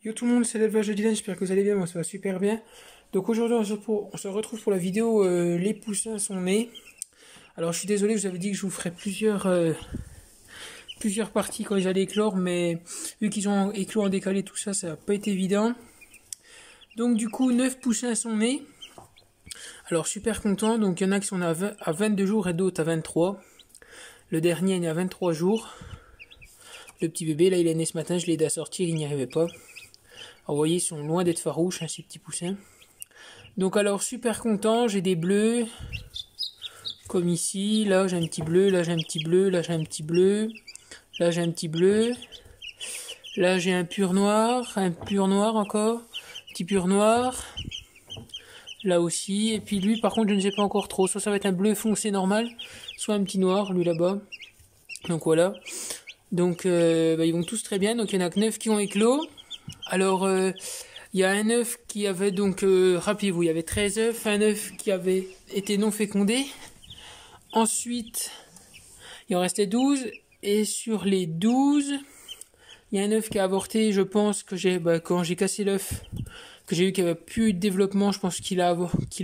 Yo tout le monde, c'est l'élevage de Dylan, j'espère que vous allez bien, moi ça va super bien. Donc aujourd'hui on se retrouve pour la vidéo Les poussins sont nés. Alors je suis désolé, je vous avais dit que je vous ferais plusieurs parties quand ils allaient éclore, mais vu qu'ils ont éclos en décalé tout ça, ça n'a pas été évident. Donc du coup 9 poussins sont nés. Alors super content, donc il y en a qui sont à 22 jours et d'autres à 23. Le dernier est né à 23 jours. Le petit bébé là il est né ce matin, je l'ai aidé à sortir, il n'y arrivait pas. Alors, vous voyez, ils sont loin d'être farouches, hein, ces petits poussins. Donc alors, super content, j'ai des bleus, comme ici. Là, j'ai un petit bleu, là, j'ai un petit bleu, là, j'ai un petit bleu. Là, j'ai un petit bleu. Là, j'ai un pur noir encore. Petit pur noir. Là aussi. Et puis lui, par contre, je ne sais pas encore trop. Soit ça va être un bleu foncé normal, soit un petit noir, lui là-bas. Donc voilà. Donc, ils vont tous très bien. Donc, il y en a que 9 qui ont éclos. Alors, il y a un œuf qui avait donc, rappelez-vous, il y avait 13 œufs, un œuf qui avait été non fécondé. Ensuite, il en restait 12. Et sur les 12, il y a un œuf qui a avorté. Je pense que quand j'ai cassé l'œuf, que j'ai vu qu'il n'y avait plus de développement, je pense qu'il a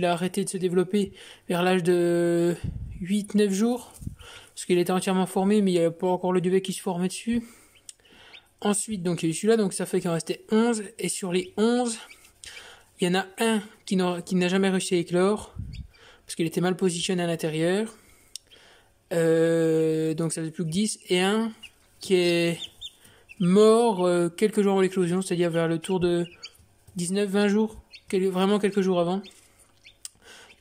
arrêté de se développer vers l'âge de 8-9 jours. Parce qu'il était entièrement formé, mais il n'y avait pas encore le bébé qui se formait dessus. Ensuite, donc il y a eu celui-là, donc ça fait qu'il en restait 11. Et sur les 11, il y en a un qui n'a jamais réussi à éclore, parce qu'il était mal positionné à l'intérieur. Donc ça fait plus que 10. Et un qui est mort quelques jours avant l'éclosion, c'est-à-dire vers le tour de 19-20 jours, vraiment quelques jours avant.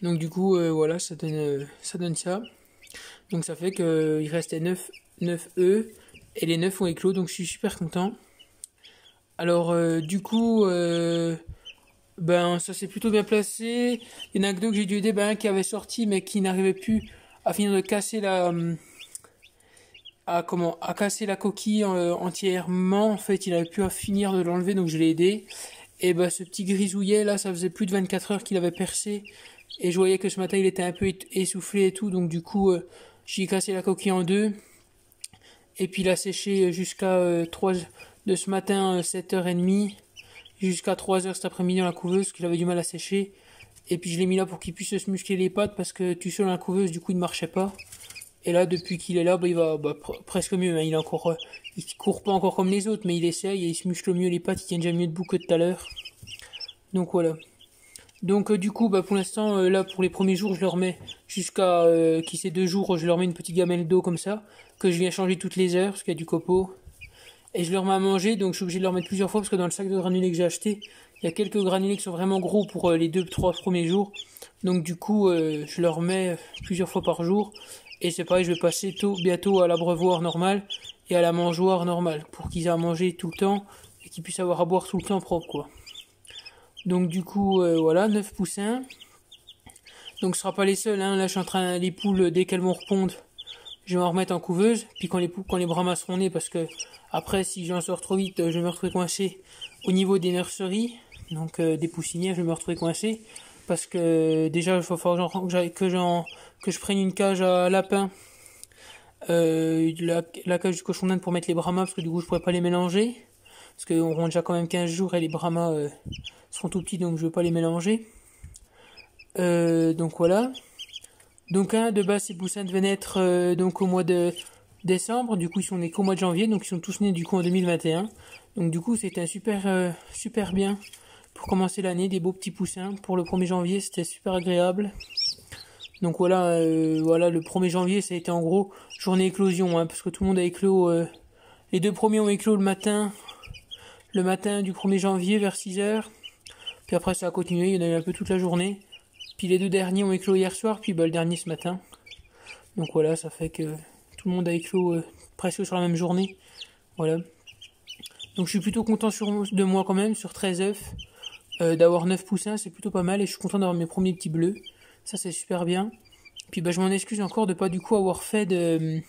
Donc du coup, voilà, ça donne ça. Donc ça fait qu'il restait 9 œufs. Et les 9 ont éclos, donc je suis super content. Alors, du coup, ça s'est plutôt bien placé. Il y en a que deux que j'ai dû aider, un qui avait sorti, mais qui n'arrivait plus à finir de casser à casser la coquille entièrement. En fait, il avait plus à finir de l'enlever, donc je l'ai aidé. Et ce petit grisouillet, là, ça faisait plus de 24 heures qu'il avait percé. Et je voyais que ce matin, il était un peu essoufflé et tout, donc du coup, j'ai cassé la coquille en deux. Et puis il a séché jusqu'à 3 de ce matin 7h30 jusqu'à 3h cet après-midi dans la couveuse parce qu'il avait du mal à sécher. Et puis je l'ai mis là pour qu'il puisse se muscler les pattes parce que tu sais dans la couveuse du coup il ne marchait pas. Et là depuis qu'il est là il va presque mieux, hein. Il court pas encore comme les autres mais il essaye et il se muscle mieux les pattes, il tient déjà mieux debout que tout à l'heure. Donc voilà. Donc du coup pour l'instant là pour les premiers jours je leur mets jusqu'à qui c'est 2 jours, je leur mets une petite gamelle d'eau comme ça que je viens changer toutes les heures parce qu'il y a du copeau et je leur mets à manger, donc je suis obligé de leur mettre plusieurs fois parce que dans le sac de granulés que j'ai acheté il y a quelques granulés qui sont vraiment gros pour les 2-3 premiers jours, donc du coup je leur mets plusieurs fois par jour. Et c'est pareil, je vais passer bientôt à l'abreuvoir normal et à la mangeoire normale pour qu'ils aient à manger tout le temps et qu'ils puissent avoir à boire tout le temps propre quoi. Donc du coup, voilà, 9 poussins. Donc ce sera pas les seuls, hein. Là je suis en train, les poules, dès qu'elles vont repondre, je vais en remettre en couveuse. Puis quand les brahmas seront nés, parce que après si j'en sors trop vite, je vais me retrouver coincé au niveau des nurseries, donc des poussinières, je vais me retrouver coincé. Parce que déjà il va falloir que je prenne une cage à lapins, la cage du cochon d'Inde pour mettre les brahmas, parce que du coup je pourrais pas les mélanger. Parce qu'ils auront déjà quand même 15 jours et les brahmas sont tout petits, donc je veux pas les mélanger. Donc voilà. Donc de base ces poussins devaient naître donc au mois de décembre, du coup ils sont nés qu'au mois de janvier, donc ils sont tous nés du coup en 2021. Donc du coup c'était un super bien pour commencer l'année, des beaux petits poussins. Pour le 1er janvier c'était super agréable. Donc voilà, le 1er janvier ça a été en gros journée éclosion, hein, parce que tout le monde a éclos. Les 2 premiers ont éclos le matin du 1er janvier vers 6h. Puis après ça a continué, il y en a eu un peu toute la journée. Puis les 2 derniers ont éclos hier soir, puis le dernier ce matin. Donc voilà, ça fait que tout le monde a éclos presque sur la même journée. Voilà. Donc je suis plutôt content de moi quand même, sur 13 œufs. D'avoir 9 poussins, c'est plutôt pas mal. Et je suis content d'avoir mes premiers petits bleus. Ça c'est super bien. Puis je m'en excuse encore de pas du coup avoir fait de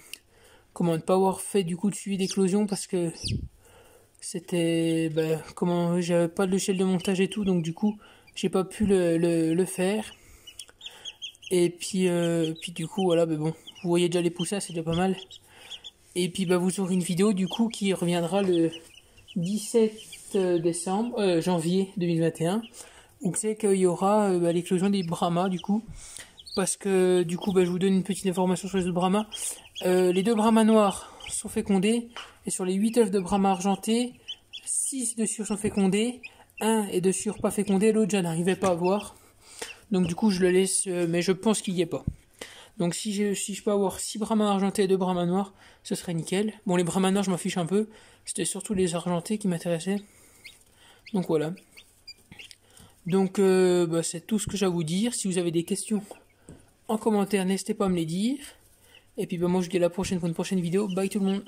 suivi d'éclosion parce que c'était j'avais pas de logiciel de montage et tout, donc du coup j'ai pas pu le faire. Et puis du coup voilà, vous voyez déjà les poussins, c'est déjà pas mal. Et puis vous aurez une vidéo du coup qui reviendra 17 janvier 2021, où c'est qu'il y aura l'éclosion des Brahmas du coup. Parce que du coup, je vous donne une petite information sur les œufs de Brahma. Les 2 Brahmas noirs sont fécondés, et sur les 8 œufs de Brahma argentés, 6 dessus sont fécondés, 1 est dessus pas fécondé, l'autre je n'arrivais pas à voir. Donc du coup je le laisse, mais je pense qu'il y est pas. Donc si je peux avoir 6 Brahmas argentés et 2 Brahmas noirs, ce serait nickel. Bon, les Brahmas noirs je m'en fiche un peu, c'était surtout les argentés qui m'intéressaient. Donc voilà. Donc c'est tout ce que j'ai à vous dire. Si vous avez des questions en commentaire, n'hésitez pas à me les dire. Et puis moi je vous dis à la prochaine pour une prochaine vidéo. Bye tout le monde.